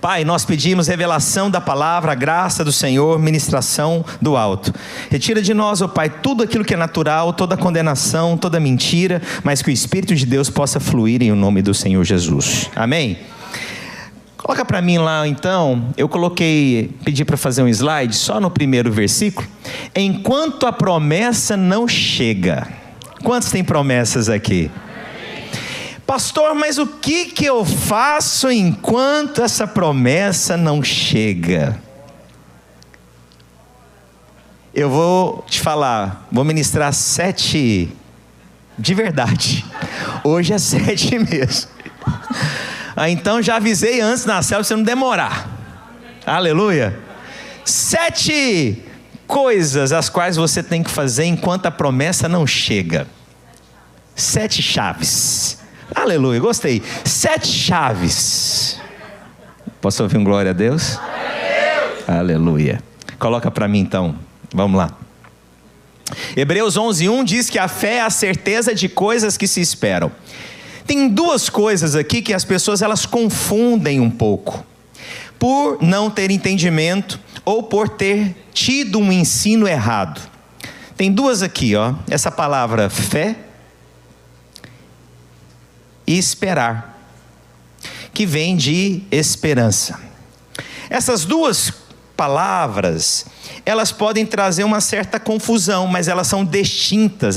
Pai, nós pedimos revelação da palavra, a graça do Senhor, ministração do alto. Retira de nós, ó Pai, tudo aquilo que é natural, toda condenação, toda mentira, mas que o Espírito de Deus possa fluir em nome do Senhor Jesus. Amém? Coloca para mim lá então, eu pedi para fazer um slide só no primeiro versículo. Enquanto a promessa não chega. Quantos têm promessas aqui? Pastor, mas o que eu faço enquanto essa promessa não chega? Eu vou te falar, vou ministrar 7 de verdade. Hoje é 7 mesmo. Então já avisei antes na célula pra você não demorar. Aleluia. 7 coisas as quais você tem que fazer enquanto a promessa não chega. 7 chaves. Aleluia, gostei. 7 chaves. Posso ouvir um glória a Deus? Aleluia. Coloca para mim então. Vamos lá. Hebreus 11:1 diz que a fé é a certeza de coisas que se esperam. Tem 2 coisas aqui que as pessoas elas confundem um pouco. Por não ter entendimento ou por ter tido um ensino errado. Tem 2 aqui, ó. Essa palavra fé e esperar, que vem de esperança. Essas 2 palavras, elas podem trazer uma certa confusão, mas elas são distintas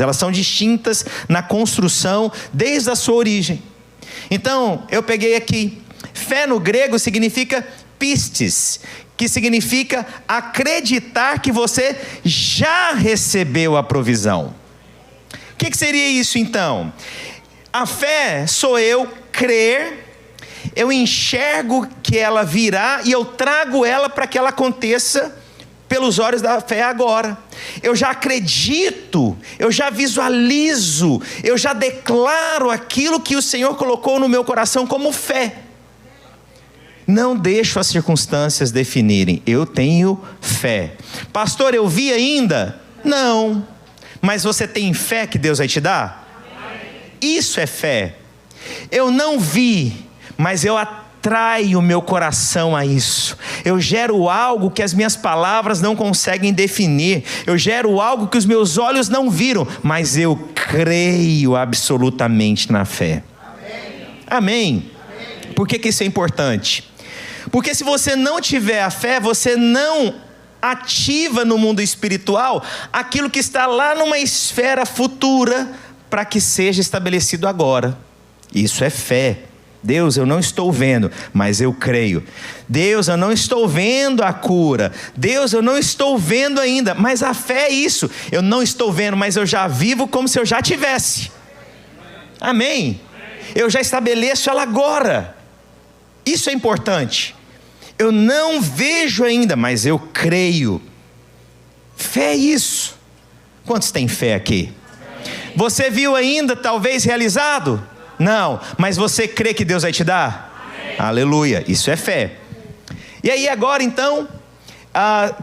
na construção desde a sua origem. Então, eu peguei aqui, fé no grego significa pistes, que significa acreditar que você já recebeu a provisão. O que seria isso então? A fé sou eu crer, eu enxergo que ela virá e eu trago ela para que ela aconteça pelos olhos da fé agora. Eu já acredito, eu já visualizo, eu já declaro aquilo que o Senhor colocou no meu coração como fé. Não deixo as circunstâncias definirem, eu tenho fé. Pastor, eu vi ainda? Não. Mas você tem fé que Deus vai te dar? Isso é fé. Eu não vi, mas eu atraio o meu coração a isso. Eu gero algo que as minhas palavras não conseguem definir. Eu gero algo que os meus olhos não viram, mas eu creio absolutamente na fé. Amém. Por que isso é importante? Porque se você não tiver a fé, você não ativa no mundo espiritual aquilo que está lá numa esfera futura, para que seja estabelecido agora. Isso é fé. Deus, eu não estou vendo, mas eu creio. Deus, eu não estou vendo a cura. Deus, eu não estou vendo ainda, mas a fé é isso. Eu não estou vendo, mas eu já vivo como se eu já tivesse. Amém? Eu já estabeleço ela agora. Isso é importante. Eu não vejo ainda, mas eu creio. Fé é isso. Quantos têm fé aqui? Você viu ainda, talvez realizado? Não, mas você crê que Deus vai te dar? Amém. Aleluia, isso é fé. E aí agora então,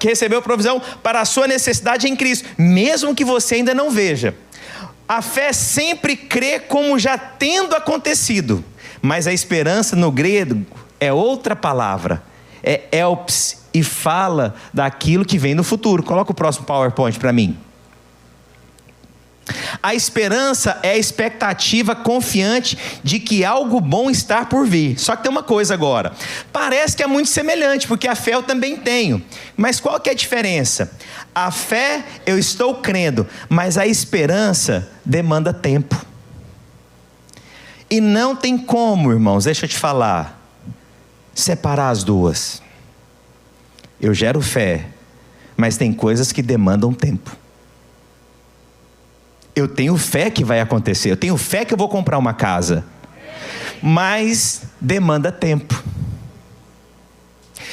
que recebeu provisão para a sua necessidade em Cristo, mesmo que você ainda não veja. A fé sempre crê como já tendo acontecido, mas a esperança no grego é outra palavra, é elpis, e fala daquilo que vem no futuro. Coloca o próximo PowerPoint para mim. A esperança é a expectativa confiante de que algo bom está por vir. Só que tem uma coisa agora. Parece que é muito semelhante, porque a fé eu também tenho. Mas qual que é a diferença? A fé eu estou crendo, mas a esperança demanda tempo. E não tem como, irmãos, deixa eu te falar, separar as 2. Eu gero fé, mas tem coisas que demandam tempo. Eu tenho fé que vai acontecer, eu tenho fé que eu vou comprar uma casa, mas demanda tempo.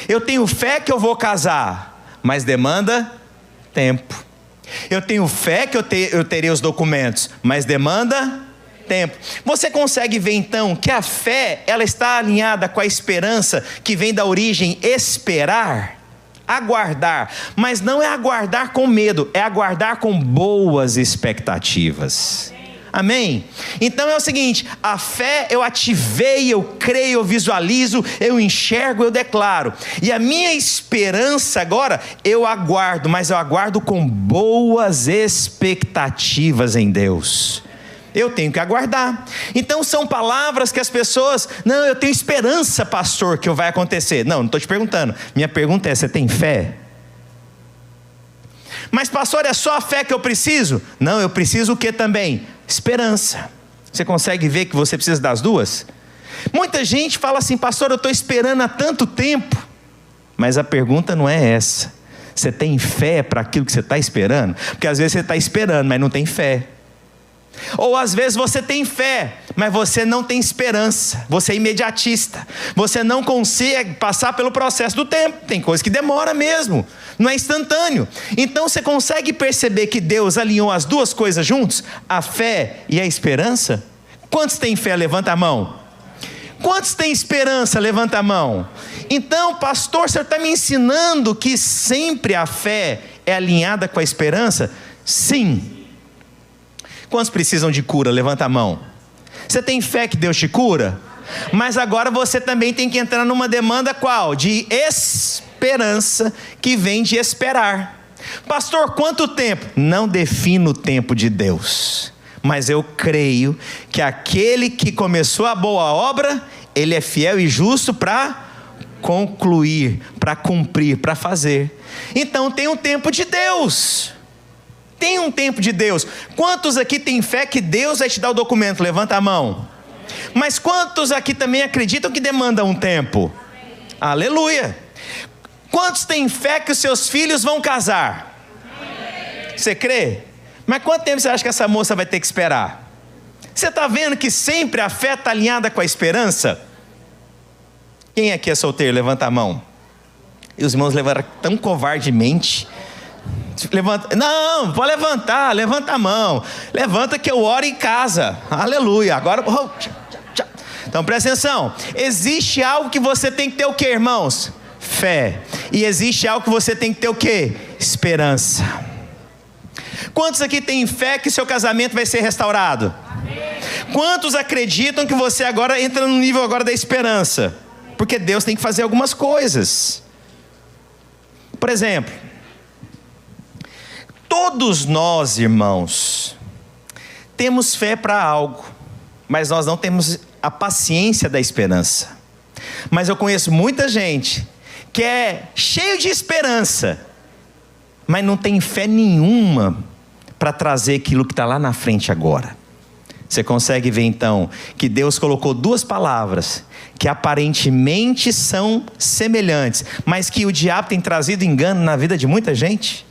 Eu tenho fé que eu vou casar, mas demanda tempo. Eu tenho fé que eu terei os documentos, mas demanda tempo. Você consegue ver então que a fé, ela está alinhada com a esperança que vem da origem esperar? Aguardar, mas não é aguardar com medo, é aguardar com boas expectativas. Amém? Então é o seguinte, a fé eu ativei, eu creio, eu visualizo, eu enxergo, eu declaro. E a minha esperança agora, eu aguardo, mas eu aguardo com boas expectativas em Deus. Eu tenho que aguardar. Então são palavras que as pessoas, não, eu tenho esperança, pastor, que vai acontecer. Não estou te perguntando. Minha pergunta é, você tem fé? Mas pastor, é só a fé que eu preciso? Não, eu preciso o que também? Esperança. Você consegue ver que você precisa das duas? Muita gente fala assim, pastor, eu estou esperando há tanto tempo. Mas a pergunta não é essa. Você tem fé para aquilo que você está esperando? Porque às vezes você está esperando, mas não tem fé. Ou às vezes você tem fé, mas você não tem esperança. Você é imediatista. Você não consegue passar pelo processo do tempo. Tem coisa que demora mesmo, não é instantâneo. Então você consegue perceber que Deus alinhou as duas coisas juntos? A fé e a esperança? Quantos têm fé? Levanta a mão. Quantos têm esperança? Levanta a mão. Então, pastor, você está me ensinando que sempre a fé é alinhada com a esperança? Sim. Quantos precisam de cura? Levanta a mão. Você tem fé que Deus te cura? Mas agora você também tem que entrar numa demanda qual? De esperança, que vem de esperar. Pastor, quanto tempo? Não defino o tempo de Deus, mas eu creio que aquele que começou a boa obra, Ele é fiel e justo para concluir, para cumprir, para fazer. Então tem um tempo de Deus. Tem um tempo de Deus. Quantos aqui têm fé que Deus vai te dar o documento? Levanta a mão. Mas quantos aqui também acreditam que demanda um tempo? Aleluia. Quantos têm fé que os seus filhos vão casar? Você crê? Mas quanto tempo você acha que essa moça vai ter que esperar? Você está vendo que sempre a fé está alinhada com a esperança? Quem aqui é solteiro? Levanta a mão. E os irmãos levantaram tão covardemente. Levanta, não, pode levantar, levanta a mão. Levanta que eu oro em casa. Aleluia. Agora, então presta atenção. Existe algo que você tem que ter o que, irmãos? Fé. E existe algo que você tem que ter o que? Esperança. Quantos aqui têm fé que seu casamento vai ser restaurado? Amém. Quantos acreditam que você agora entra no nível agora da esperança? Porque Deus tem que fazer algumas coisas. Por exemplo, todos nós, irmãos, temos fé para algo, mas nós não temos a paciência da esperança. Mas eu conheço muita gente que é cheio de esperança, mas não tem fé nenhuma para trazer aquilo que está lá na frente agora. Você consegue ver então que Deus colocou duas palavras que aparentemente são semelhantes, mas que o diabo tem trazido engano na vida de muita gente?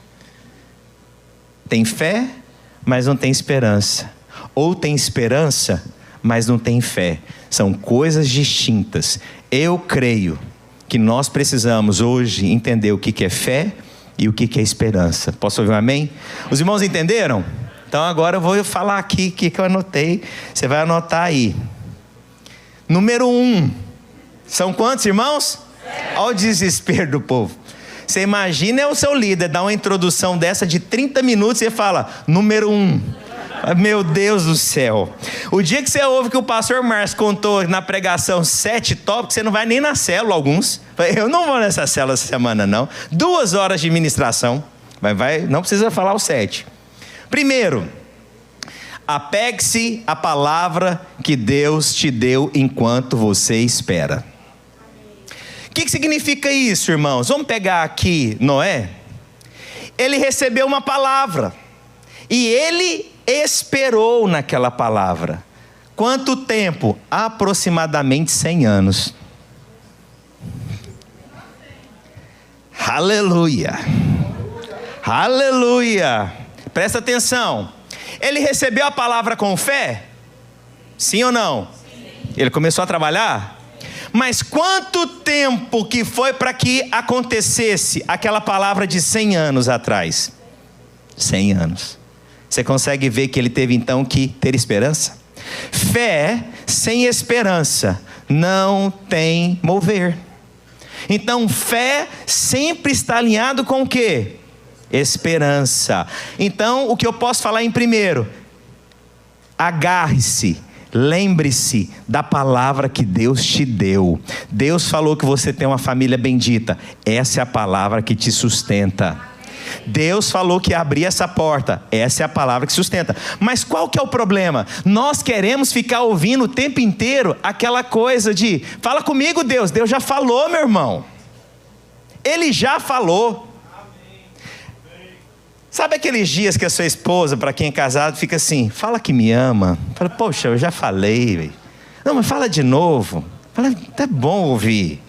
Tem fé, mas não tem esperança. Ou tem esperança, mas não tem fé. São coisas distintas. Eu creio que nós precisamos hoje entender o que é fé e o que é esperança. Posso ouvir um amém? Os irmãos entenderam? Então agora eu vou falar aqui o que eu anotei. Você vai anotar aí. Número 1. São quantos, irmãos? Olha o desespero do povo. Você imagina é o seu líder dar uma introdução dessa de 30 minutos e você fala, número 1. Meu Deus do céu. O dia que você ouve que o pastor Márcio contou na pregação 7 tópicos, você não vai nem na célula alguns. Eu não vou nessa célula essa semana não. 2 horas de ministração. Não precisa falar os 7. Primeiro, apegue-se à palavra que Deus te deu enquanto você espera. O que significa isso, irmãos? Vamos pegar aqui Noé. Ele recebeu uma palavra e ele esperou naquela palavra. Quanto tempo? Aproximadamente 100 anos. Aleluia. Aleluia. Presta atenção. Ele recebeu a palavra com fé? Sim ou não? Sim. Ele começou a trabalhar? Mas quanto tempo que foi para que acontecesse aquela palavra de 100 anos atrás? 100 anos. Você consegue ver que ele teve então que ter esperança? Fé sem esperança não tem mover. Então fé sempre está alinhado com o quê? Esperança. Então o que eu posso falar em primeiro? Agarre-se, lembre-se da palavra que Deus te deu. Deus falou que você tem uma família bendita. Essa é a palavra que te sustenta. Deus falou que abria essa porta. Essa é a palavra que sustenta. Mas qual que é o problema? Nós queremos ficar ouvindo o tempo inteiro aquela coisa de: fala comigo, Deus. Deus já falou, meu irmão. Ele já falou. Sabe aqueles dias que a sua esposa, para quem é casado, fica assim: fala que me ama. Fala: poxa, eu já falei, véio. Não, mas fala de novo. Fala: tá bom ouvir.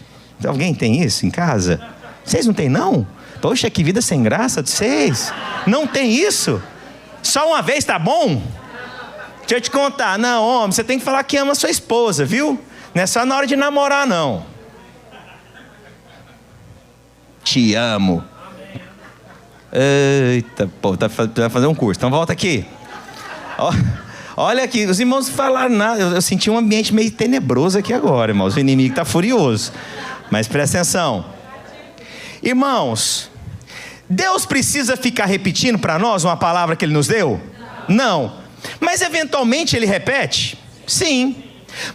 Alguém tem isso em casa? Vocês não tem, não? Poxa, que vida sem graça de vocês. Não tem isso? Só uma vez tá bom? Deixa eu te contar. Não, homem, você tem que falar que ama a sua esposa, viu? Não é só na hora de namorar, não. Te amo. Eita, pô, vai fazer um curso. Então volta aqui. Olha aqui, os irmãos falaram nada. Eu senti um ambiente meio tenebroso aqui agora, irmãos. O inimigo está furioso. Mas presta atenção. Irmãos, Deus precisa ficar repetindo para nós uma palavra que Ele nos deu? Não. Mas eventualmente Ele repete? Sim.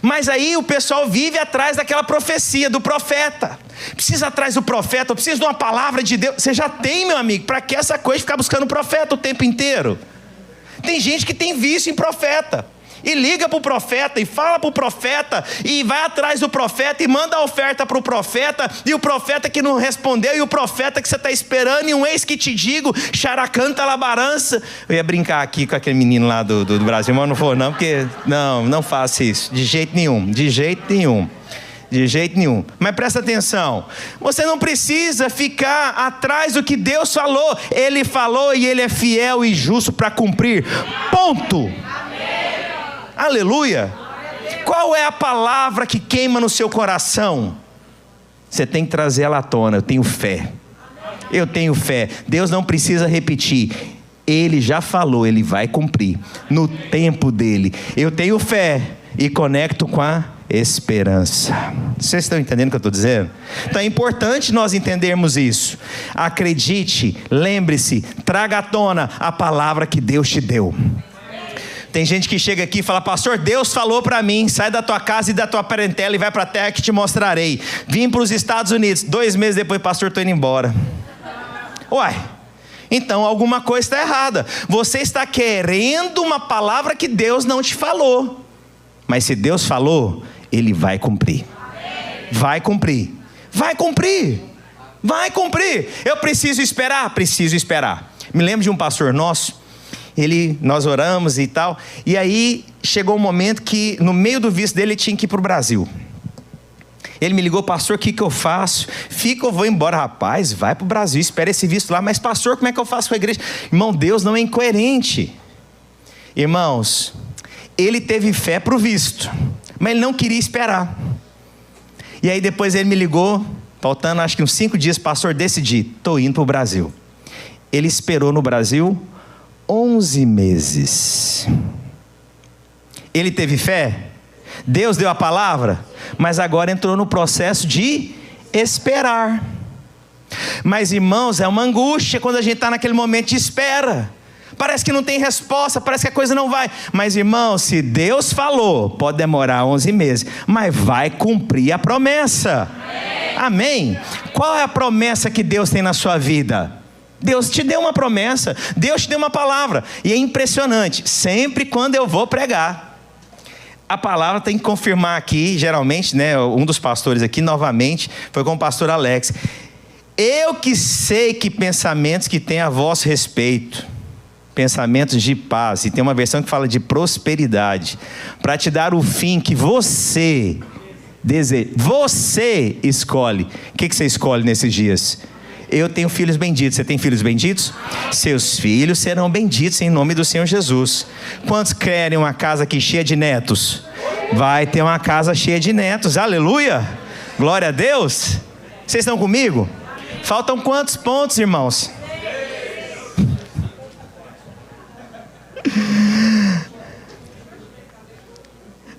Mas aí o pessoal vive atrás daquela profecia do profeta. Precisa atrás do profeta, precisa de uma palavra de Deus. Você já tem, meu amigo. Para que essa coisa de ficar buscando profeta o tempo inteiro? Tem gente que tem vício em profeta. E liga para o profeta, e fala para o profeta, e vai atrás do profeta, e manda a oferta para o profeta, e o profeta que não respondeu, e o profeta que você está esperando, e um eis que te digo, xaracanta labarança. Eu ia brincar aqui com aquele menino lá do Brasil, mas não vou não, porque não faça isso, de jeito nenhum, de jeito nenhum. De jeito nenhum. Mas presta atenção. Você não precisa ficar atrás do que Deus falou. Ele falou e Ele é fiel e justo para cumprir. Ponto. Aleluia. Qual é a palavra que queima no seu coração? Você tem que trazer ela à tona. Eu tenho fé. Eu tenho fé. Deus não precisa repetir. Ele já falou, Ele vai cumprir. No tempo dEle. Eu tenho fé e conecto com a esperança. Vocês estão entendendo o que eu estou dizendo? Então é importante nós entendermos isso. Acredite, lembre-se, traga à tona a palavra que Deus te deu. Tem gente que chega aqui e fala: pastor, Deus falou para mim, sai da tua casa e da tua parentela e vai para a terra que te mostrarei. Vim para os Estados Unidos, 2 meses depois, pastor, estou indo embora. Uai, então alguma coisa está errada. Você está querendo uma palavra que Deus não te falou. Mas se Deus falou, Ele vai cumprir. Vai cumprir. Vai cumprir. Vai cumprir. Eu preciso esperar? Preciso esperar. Me lembro de um pastor nosso. Nós oramos e tal. E aí chegou um momento que no meio do visto dele ele tinha que ir para o Brasil. Ele me ligou: pastor, o que eu faço? Fica ou vou embora? Rapaz, vai para o Brasil, espera esse visto lá. Mas pastor, como é que eu faço com a igreja? Irmão, Deus não é incoerente. Irmãos, ele teve fé para o visto, mas ele não queria esperar. E aí depois ele me ligou, faltando acho que uns 5 dias: pastor, decidi, estou indo para o Brasil. Ele esperou no Brasil 11 meses. Ele teve fé, Deus deu a palavra, mas agora entrou no processo de esperar. Mas irmãos, é uma angústia quando a gente está naquele momento de espera. Parece que não tem resposta, parece que a coisa não vai. Mas irmão, se Deus falou, pode demorar 11 meses, mas vai cumprir a promessa. Amém? Qual é a promessa que Deus tem na sua vida? Deus te deu uma promessa, Deus te deu uma palavra. E é impressionante, sempre quando eu vou pregar, a palavra tem que confirmar aqui, geralmente, né, um dos pastores aqui, novamente, foi com o pastor Alex. Eu que sei que pensamentos que tem a vosso respeito, pensamentos de paz, e tem uma versão que fala de prosperidade, para te dar o fim que você deseja. Você escolhe. O que você escolhe nesses dias? Eu tenho filhos benditos. Você tem filhos benditos? Seus filhos serão benditos em nome do Senhor Jesus. Quantos querem uma casa aqui cheia de netos? Vai ter uma casa cheia de netos. Aleluia! Glória a Deus! Vocês estão comigo? Faltam quantos pontos, irmãos?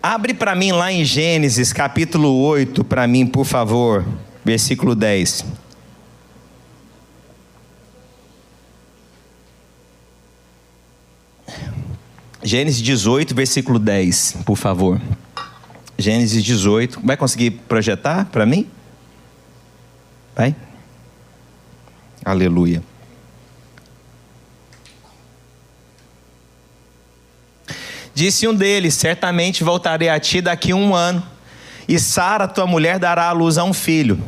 Abre para mim lá em Gênesis capítulo 8, para mim, por favor, versículo 10. Gênesis 18, versículo 10, por favor. Gênesis 18. Vai conseguir projetar para mim? Vai? Aleluia. Disse um deles: certamente voltarei a ti daqui a 1 ano, e Sara, tua mulher, dará à luz a um filho.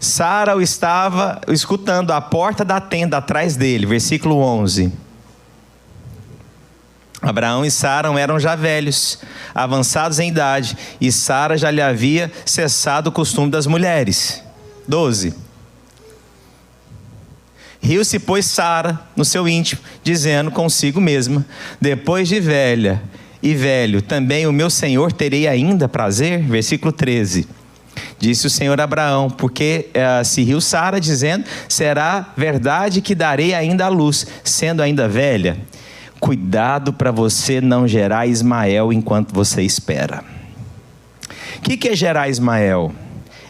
Sara o estava escutando à porta da tenda atrás dele. Versículo 11. Abraão e Sara eram já velhos, avançados em idade, e Sara já lhe havia cessado o costume das mulheres. 12. Riu-se, pois, Sara no seu íntimo, dizendo consigo mesma: depois de velha e velho, também o meu senhor terei ainda prazer? Versículo 13. Disse o Senhor a Abraão, porque se riu Sara, dizendo: será verdade que darei ainda a luz, sendo ainda velha? Cuidado para você não gerar Ismael enquanto você espera. O que é gerar Ismael?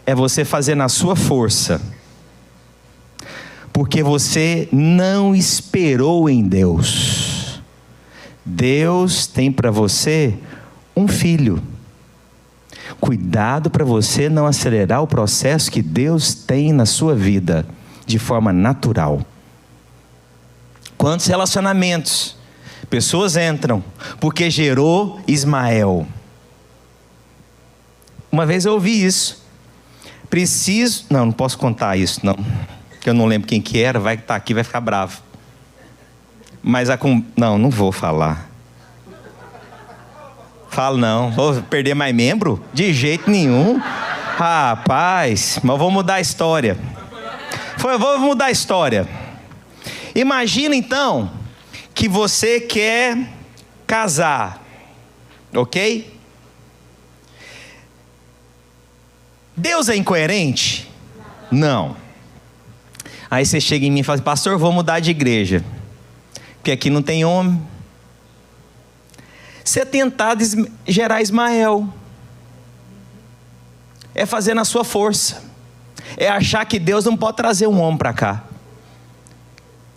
É você fazer na sua força, porque você não esperou em Deus. Deus tem para você um filho. Cuidado para você não acelerar o processo que Deus tem na sua vida de forma natural. Quantos relacionamentos pessoas entram porque gerou Ismael? Uma vez eu ouvi isso. Não posso contar isso, não. Que eu não lembro quem que era, vai estar aqui, vai ficar bravo. Mas não vou falar. Falo não. Vou perder mais membro? De jeito nenhum. Rapaz, mas vou mudar a história. Vou mudar a história. Imagina então que você quer casar, ok? Deus é incoerente? Não. Aí você chega em mim e fala: pastor, vou mudar de igreja, porque aqui não tem homem. Você tentar gerar Ismael é fazer na sua força, é achar que Deus não pode trazer um homem para cá,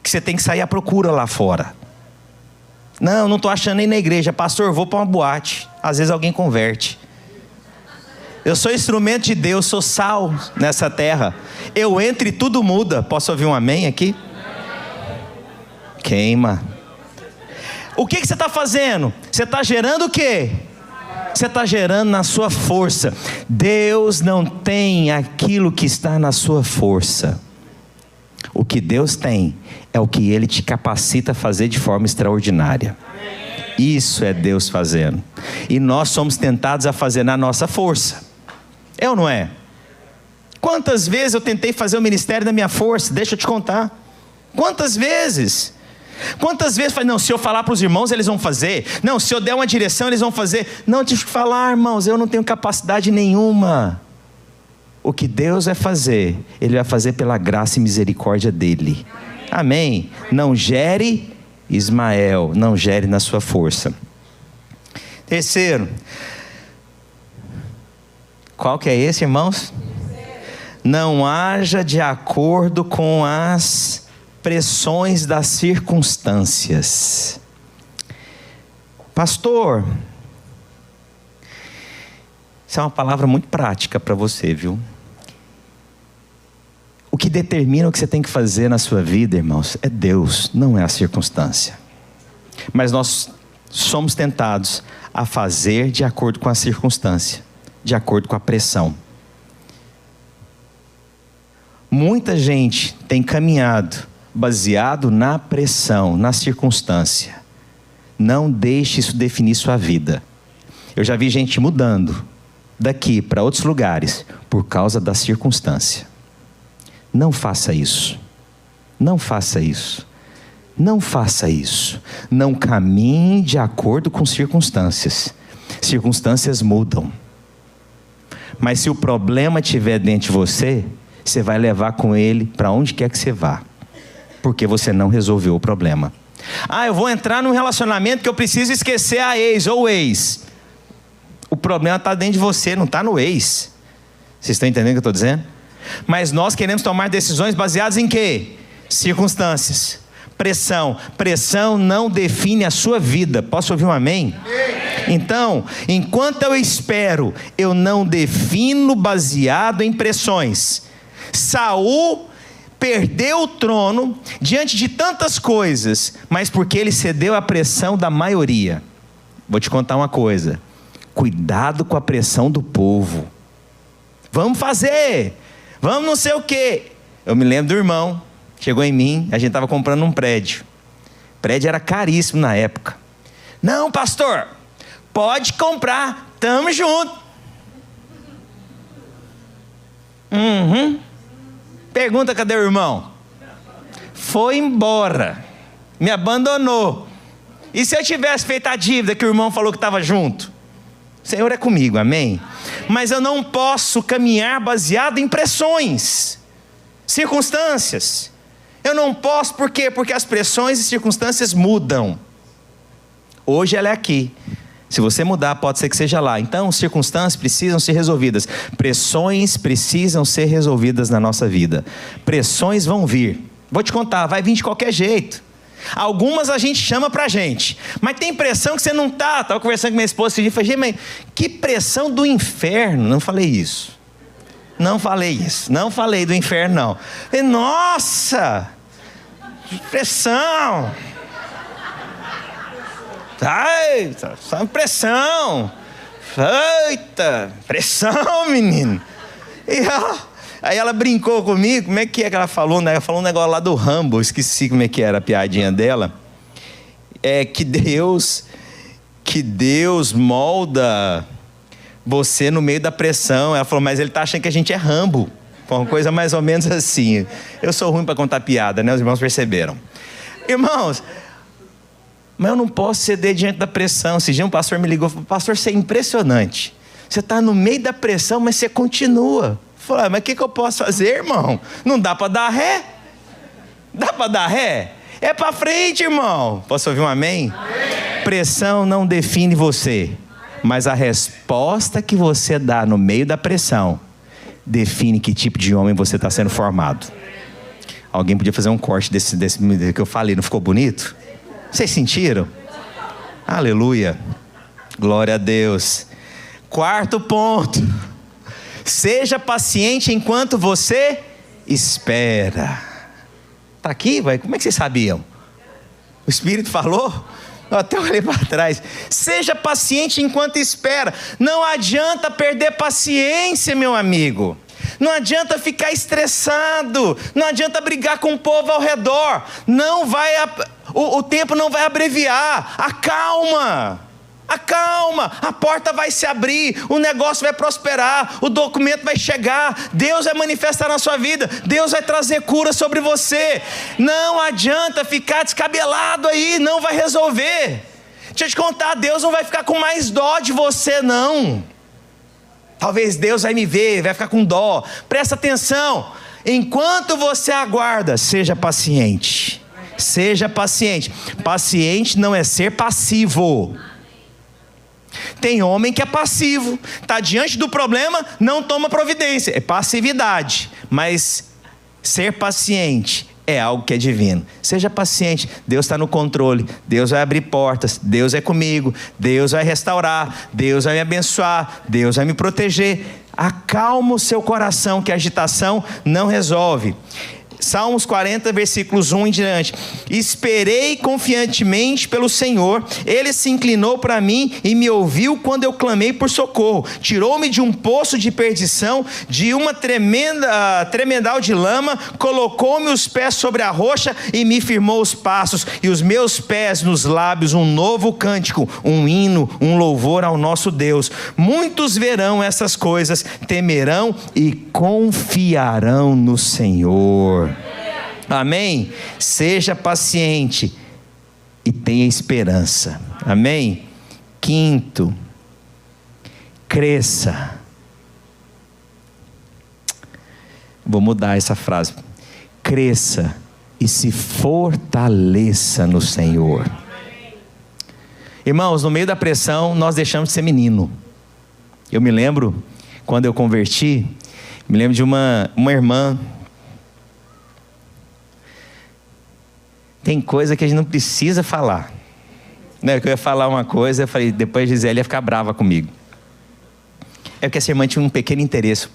que você tem que sair à procura lá fora. Não estou achando nem na igreja. Pastor, vou para uma boate, às vezes alguém converte. Eu sou instrumento de Deus, sou sal nessa terra. Eu entro e tudo muda. Posso ouvir um amém aqui? Queima. O que você está fazendo? Você está gerando o quê? Você está gerando na sua força. Deus não tem aquilo que está na sua força. O que Deus tem é o que Ele te capacita a fazer de forma extraordinária. Isso é Deus fazendo. E nós somos tentados a fazer na nossa força. É ou não é? Quantas vezes eu tentei fazer o ministério da minha força? Deixa eu te contar. Quantas vezes? Quantas vezes falei: não, se eu falar para os irmãos eles vão fazer. Não, se eu der uma direção eles vão fazer. Não, deixa eu te falar, irmãos, eu não tenho capacidade nenhuma. O que Deus vai fazer, Ele vai fazer pela graça e misericórdia dEle. Amém? Não gere Ismael, não gere na sua força. Terceiro, qual que é esse, irmãos? Não haja de acordo com as pressões das circunstâncias. Pastor, isso é uma palavra muito prática para você, viu? O que determina o que você tem que fazer na sua vida, irmãos, é Deus, não é a circunstância. Mas nós somos tentados a fazer de acordo com a circunstância, de acordo com a pressão. Muita gente tem caminhado baseado na pressão, na circunstância. Não deixe isso definir sua vida. Eu já vi gente mudando daqui para outros lugares por causa da circunstância. Não faça isso. Não faça isso. Não faça isso. Não caminhe de acordo com circunstâncias. Circunstâncias mudam. Mas se o problema estiver dentro de você, você vai levar com ele para onde quer que você vá. Porque você não resolveu o problema. Eu vou entrar num relacionamento que eu preciso esquecer a ex ou o ex. O problema está dentro de você, não está no ex. Vocês estão entendendo o que eu estou dizendo? Mas nós queremos tomar decisões baseadas em quê? Circunstâncias. pressão. Pressão não define a sua vida. Posso ouvir um amém? Então, enquanto eu espero, eu não defino baseado em pressões. Saul perdeu o trono diante de tantas coisas, mas porque ele cedeu à pressão da maioria. Vou te contar uma coisa: cuidado com a pressão do povo. Vamos fazer, vamos não sei o quê. Eu me lembro do irmão, chegou em mim, a gente estava comprando um prédio. O prédio era caríssimo na época. Não, pastor, pode comprar, tamo junto. Pergunta, cadê o irmão? Foi embora, me abandonou. E se eu tivesse feito a dívida que o irmão falou que estava junto? O Senhor é comigo, amém? Mas eu não posso caminhar baseado em pressões, circunstâncias. Eu não posso, por quê? Porque as pressões e circunstâncias mudam. Hoje ela é aqui. Se você mudar, pode ser que seja lá. Então, circunstâncias precisam ser resolvidas. Pressões precisam ser resolvidas na nossa vida. Pressões vão vir. Vou te contar, vai vir de qualquer jeito. Algumas a gente chama pra gente, mas tem pressão que você não tá. Estava conversando com minha esposa esse dia e falei, mas que pressão do inferno. Não falei isso. Não falei do inferno, não. Falei, nossa, pressão. Ai, só pressão. Eita, pressão, menino. E aí ela brincou comigo. Como é que ela falou? Ela falou um negócio lá do Rambo. Esqueci como é que era a piadinha dela. É que Deus molda você no meio da pressão. Ela falou, mas ele está achando que a gente é Rambo. Foi uma coisa mais ou menos assim. Eu sou ruim para contar piada, né? Os irmãos perceberam. Irmãos, mas eu não posso ceder diante da pressão. Esse dia um pastor me ligou e falou, pastor, você é impressionante. Você está no meio da pressão, mas você continua. Eu falei, mas o que eu posso fazer, irmão? Não dá para dar ré? Dá para dar ré? É para frente, irmão. Posso ouvir um amém? Amém? Pressão não define você, mas a resposta que você dá no meio da pressão define que tipo de homem você está sendo formado. Alguém podia fazer um corte desse que eu falei, não ficou bonito? Vocês sentiram? Aleluia. Glória a Deus. Quarto ponto. Seja paciente enquanto você espera. Está aqui, vai? Como é que vocês sabiam? O Espírito falou? Eu até olhei para trás. Seja paciente enquanto espera. Não adianta perder paciência, meu amigo. Não adianta ficar estressado. Não adianta brigar com o povo ao redor. O tempo não vai abreviar. Acalma. A porta vai se abrir, o negócio vai prosperar, o documento vai chegar, Deus vai manifestar na sua vida, Deus vai trazer cura sobre você. Não adianta ficar descabelado aí, não vai resolver. Deixa eu te contar, Deus não vai ficar com mais dó de você, não. Talvez Deus vai me ver, vai ficar com dó. Presta atenção, enquanto você aguarda, seja paciente. Seja paciente. Paciente não é ser passivo. Tem homem que é passivo, está diante do problema, não toma providência, é passividade. Mas ser paciente é algo que é divino. Seja paciente, Deus está no controle, Deus vai abrir portas, Deus é comigo, Deus vai restaurar, Deus vai me abençoar, Deus vai me proteger. Acalma o seu coração, que a agitação não resolve. Salmos 40, versículos 1 em diante. Esperei confiantemente pelo Senhor, Ele se inclinou para mim e me ouviu quando eu clamei por socorro. Tirou-me de um poço de perdição, de uma tremendal de lama, colocou-me os pés sobre a rocha e me firmou os passos, e os meus pés nos lábios um novo cântico, um hino, um louvor ao nosso Deus. Muitos verão essas coisas, temerão e confiarão no Senhor. Amém? Seja paciente e tenha esperança. Amém? Quinto, cresça. Vou mudar essa frase. Cresça e se fortaleça no Senhor. Irmãos, no meio da pressão, nós deixamos de ser menino. Eu me lembro, quando eu converti, me lembro de uma irmã. Tem coisa que a gente não precisa falar. Não, que eu ia falar uma coisa, eu falei, depois a Gisele ia ficar brava comigo. É porque essa irmã tinha um pequeno interesse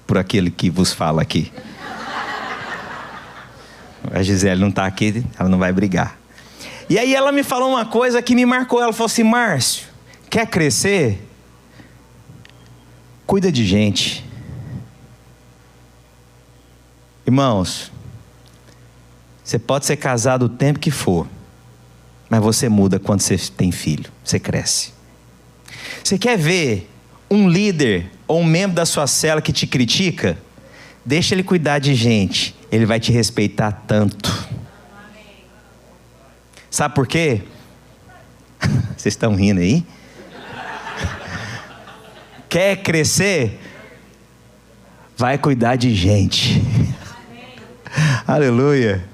por aquele que vos fala aqui. A Gisele não está aqui, ela não vai brigar. E aí ela me falou uma coisa que me marcou. Ela falou assim: Márcio, quer crescer? Cuida de gente. Irmãos, você pode ser casado o tempo que for, mas você muda quando você tem filho, você cresce. Você quer ver um líder ou um membro da sua célula que te critica? Deixa ele cuidar de gente, ele vai te respeitar tanto. Sabe por quê? Vocês estão rindo aí? Quer crescer? Vai cuidar de gente. Aleluia.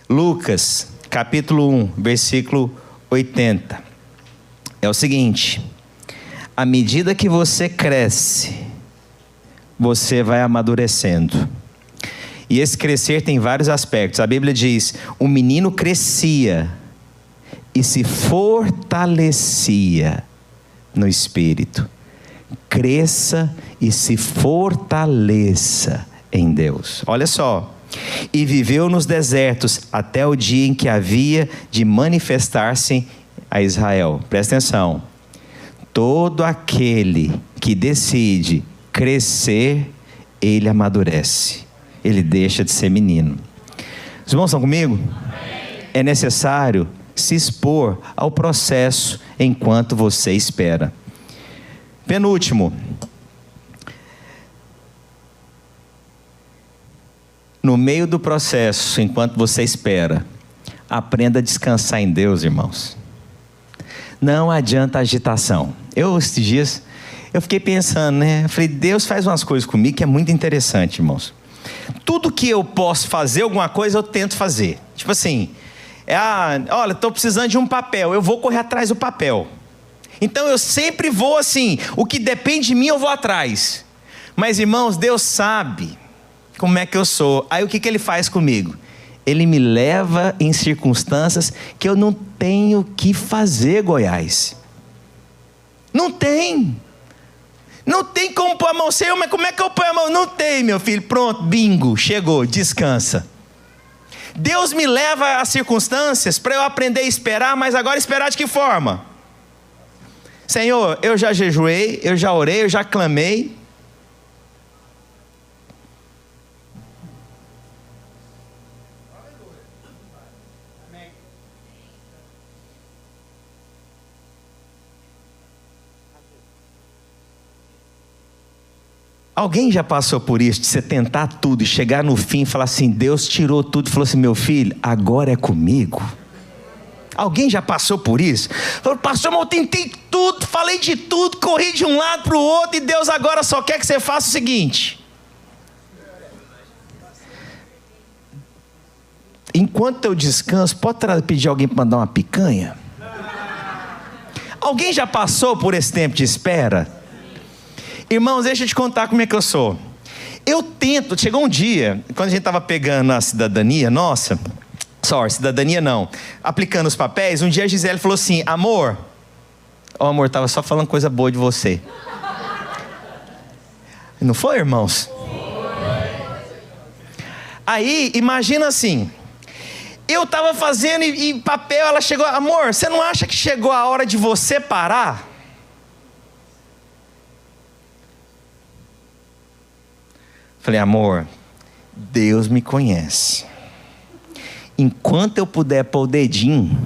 Lucas, capítulo 1, versículo 80. É o seguinte: à medida que você cresce, você vai amadurecendo. E esse crescer tem vários aspectos. A Bíblia diz: o menino crescia e se fortalecia no espírito. Cresça e se fortaleça em Deus. Olha só. E viveu nos desertos até o dia em que havia de manifestar-se a Israel. Presta atenção. Todo aquele que decide crescer, ele amadurece. Ele deixa de ser menino. Os irmãos estão comigo? Amém. É necessário se expor ao processo enquanto você espera. Penúltimo. No meio do processo, enquanto você espera, aprenda a descansar em Deus, irmãos. Não adianta agitação. Esses dias, eu fiquei pensando, né? Eu falei, Deus faz umas coisas comigo que é muito interessante, irmãos. Tudo que eu posso fazer, alguma coisa, eu tento fazer. Tipo assim, olha, estou precisando de um papel, eu vou correr atrás do papel. Então eu sempre vou assim, o que depende de mim eu vou atrás. Mas irmãos, Deus sabe como é que eu sou. Aí o que Ele faz comigo? Ele me leva em circunstâncias que eu não tenho que fazer, Goiás. Não tem. Não tem como pôr a mão. Senhor, mas como é que eu ponho a mão? Não tem, meu filho. Pronto, bingo, chegou, descansa. Deus me leva a circunstâncias para eu aprender a esperar, mas agora esperar de que forma? Senhor, eu já jejuei, eu já orei, eu já clamei. Alguém já passou por isso, de você tentar tudo e chegar no fim e falar assim, Deus tirou tudo e falou assim, meu filho, agora é comigo? Alguém já passou por isso? Falou, pastor, mas eu tentei tudo, falei de tudo, corri de um lado para o outro e Deus agora só quer que você faça o seguinte. Enquanto eu descanso, pode pedir alguém para mandar uma picanha? Alguém já passou por esse tempo de espera? Irmãos, deixa eu te contar como é que eu sou. Eu tento, chegou um dia, quando a gente estava pegando a cidadania nossa, cidadania não, aplicando os papéis, um dia a Gisele falou assim, amor, estava só falando coisa boa de você. Não foi, irmãos? Aí, imagina assim, eu estava fazendo e papel, ela chegou, amor, você não acha que chegou a hora de você parar? Falei, amor, Deus me conhece. Enquanto eu puder pôr o dedinho,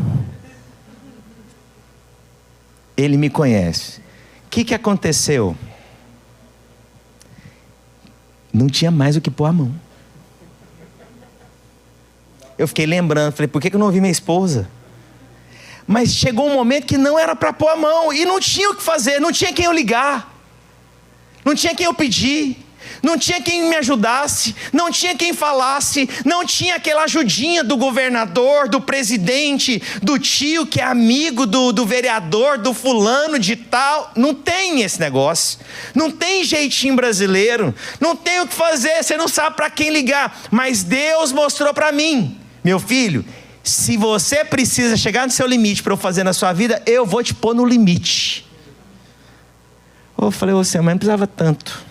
Ele me conhece. O que aconteceu? Não tinha mais o que pôr a mão. Eu fiquei lembrando, falei, por que eu não ouvi minha esposa? Mas chegou um momento que não era para pôr a mão, e não tinha o que fazer, não tinha quem eu ligar, não tinha quem eu pedir. Não tinha quem me ajudasse, não tinha quem falasse, não tinha aquela ajudinha do governador, do presidente, do tio que é amigo do vereador, do fulano de tal. Não tem esse negócio, não tem jeitinho brasileiro, não tem o que fazer, você não sabe para quem ligar. Mas Deus mostrou para mim: meu filho, se você precisa chegar no seu limite para eu fazer na sua vida, eu vou te pôr no limite. Eu falei: você, mas não precisava tanto.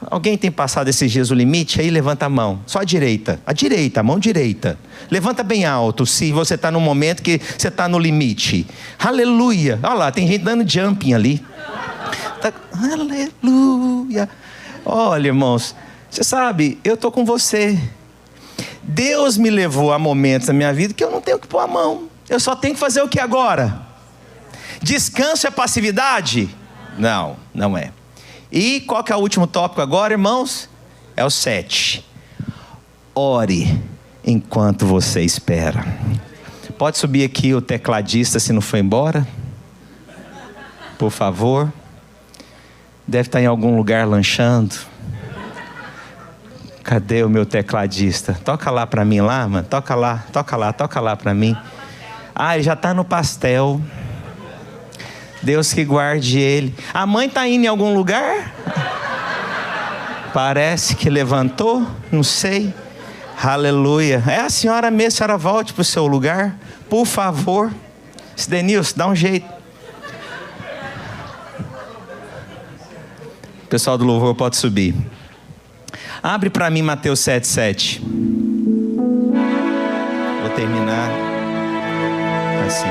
Alguém tem passado esses dias o limite? Aí levanta a mão, só a direita, a mão direita. Levanta bem alto se você está num momento que você está no limite. Aleluia. Olha lá, tem gente dando jumping ali. Aleluia. Olha, irmãos, você sabe, eu estou com você. Deus me levou a momentos da minha vida que eu não tenho que pôr a mão. Eu só tenho que fazer o que agora? Descanso é passividade? Não, não é. E qual que é o último tópico agora, irmãos? É o 7. Ore enquanto você espera. Pode subir aqui o tecladista se não foi embora? Por favor. Deve estar em algum lugar lanchando. Cadê o meu tecladista? Toca lá para mim lá, mano. Toca lá para mim. Ah, ele já está no pastel. Deus que guarde ele. A mãe está indo em algum lugar? Parece que levantou, não sei. Aleluia. É a senhora mesmo, a senhora volte para o seu lugar, por favor. Denilson, dá um jeito. O pessoal do louvor pode subir. Abre para mim Mateus 7:7. Vou terminar assim.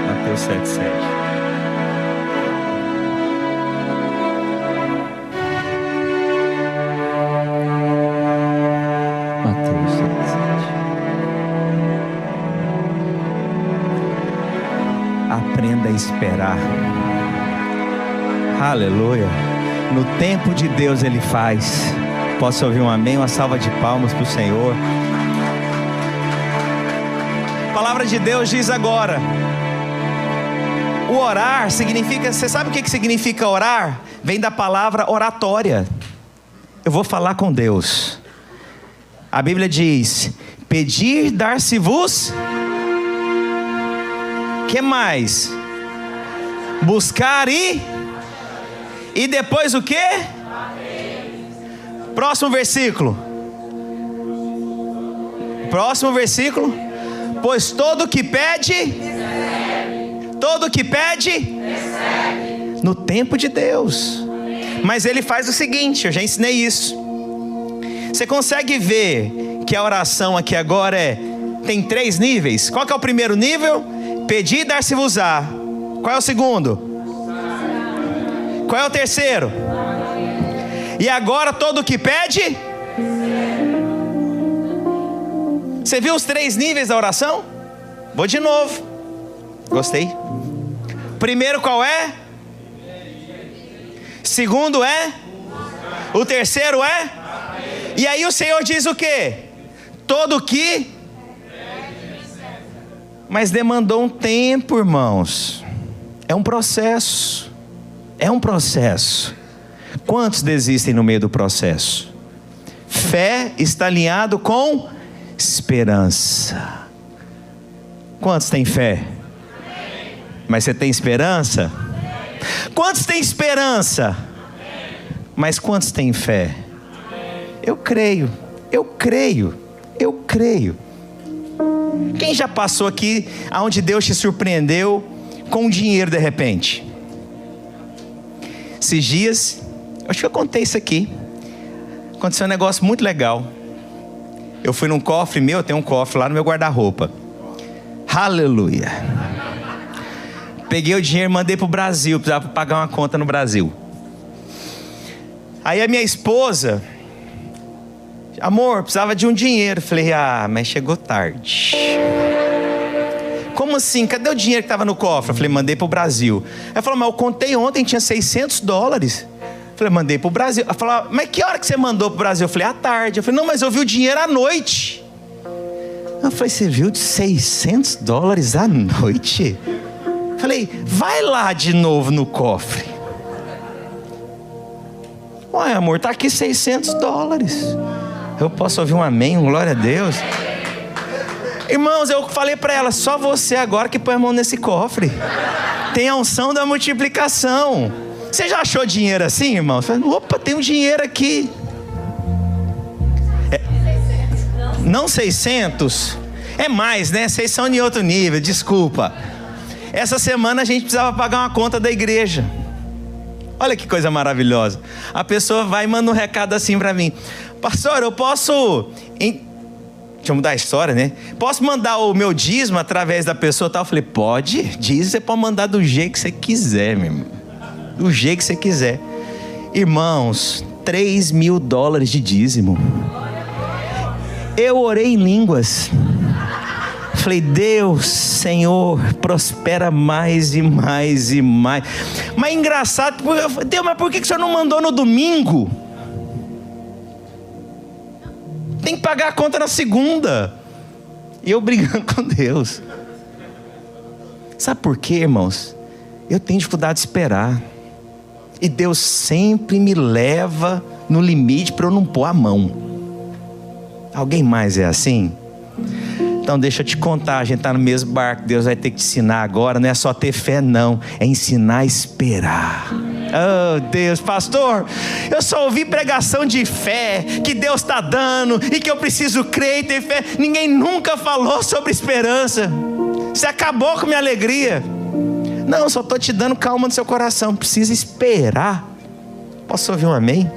Mateus 7:7. Mateus 7:7. Aprenda a esperar. Aleluia. No tempo de Deus Ele faz. Posso ouvir um amém? Uma salva de palmas para o Senhor. A palavra de Deus diz agora: o orar significa, você sabe o que significa orar? Vem da palavra oratória. Eu vou falar com Deus. A Bíblia diz: pedir, dar-se-vos. Que mais? Buscar e depois o quê? Próximo versículo. Pois todo que pede, todo que pede, no tempo de Deus. Mas Ele faz o seguinte, eu já ensinei isso. Você consegue ver que a oração aqui agora tem 3 níveis? Qual que é o primeiro nível? Pedir e dar-se-vos-á. Qual é o segundo? Qual é o terceiro? E agora todo que pede? Você viu os 3 níveis da oração? Vou de novo. Gostei. Primeiro qual é? Segundo é? O terceiro é? E aí o Senhor diz o quê? Todo que? Mas demandou um tempo, irmãos. É um processo. É um processo. Quantos desistem no meio do processo? Fé está alinhado com esperança. Quantos têm fé? Mas você tem esperança? Quantos têm esperança? Mas quantos têm fé? Eu creio. Quem já passou aqui aonde Deus te surpreendeu com dinheiro de repente? Esses dias, acho que eu contei isso aqui. Aconteceu um negócio muito legal. Eu fui num cofre meu, eu tenho um cofre lá no meu guarda-roupa. Aleluia. Peguei o dinheiro e mandei pro Brasil, precisava pagar uma conta no Brasil. Aí a minha esposa: amor, precisava de um dinheiro. Falei: mas chegou tarde. Como assim? Cadê o dinheiro que estava no cofre? Eu falei: mandei pro Brasil. Ela falou: mas eu contei ontem, tinha $600. Falei: mandei pro Brasil. Ela falou: mas que hora que você mandou pro Brasil? Eu falei: à tarde. Eu falei: não, mas eu vi o dinheiro à noite. Eu falei: você viu de $600 à noite? Eu Falei, vai lá de novo no cofre. Ué, amor, tá aqui $600. Eu posso ouvir um amém, um glória a Deus? Irmãos, eu falei para ela, só você agora que põe a mão nesse cofre. Tem a unção da multiplicação. Você já achou dinheiro assim, irmão? Você fala, opa, tem um dinheiro aqui. Não 600? É mais, né? Vocês são de outro nível, desculpa. Essa semana a gente precisava pagar uma conta da igreja. Olha que coisa maravilhosa. A pessoa vai e manda um recado assim para mim. Pastor, eu posso... Deixa eu mudar a história, né? Posso mandar o meu dízimo através da pessoa tal? Eu falei, pode. Dízimo você pode mandar do jeito que você quiser, meu irmão. Do jeito que você quiser. Irmãos, $3.000 de dízimo. Eu orei em línguas. Falei, Deus, Senhor, prospera mais e mais e mais. Mas engraçado, Deus, mas por que o Senhor não mandou no domingo? Tem que pagar a conta na segunda. E eu brigando com Deus. Sabe por quê, irmãos? Eu tenho dificuldade de esperar. E Deus sempre me leva no limite para eu não pôr a mão. Alguém mais é assim? Então deixa eu te contar, a gente está no mesmo barco. Deus vai ter que te ensinar agora. Não é só ter fé não, é ensinar a esperar. Oh Deus, pastor, eu só ouvi pregação de fé, que Deus está dando, e que eu preciso crer e ter fé. Ninguém nunca falou sobre esperança. Você acabou com minha alegria. Não, só estou te dando calma no seu coração. Precisa esperar. Posso ouvir um amém?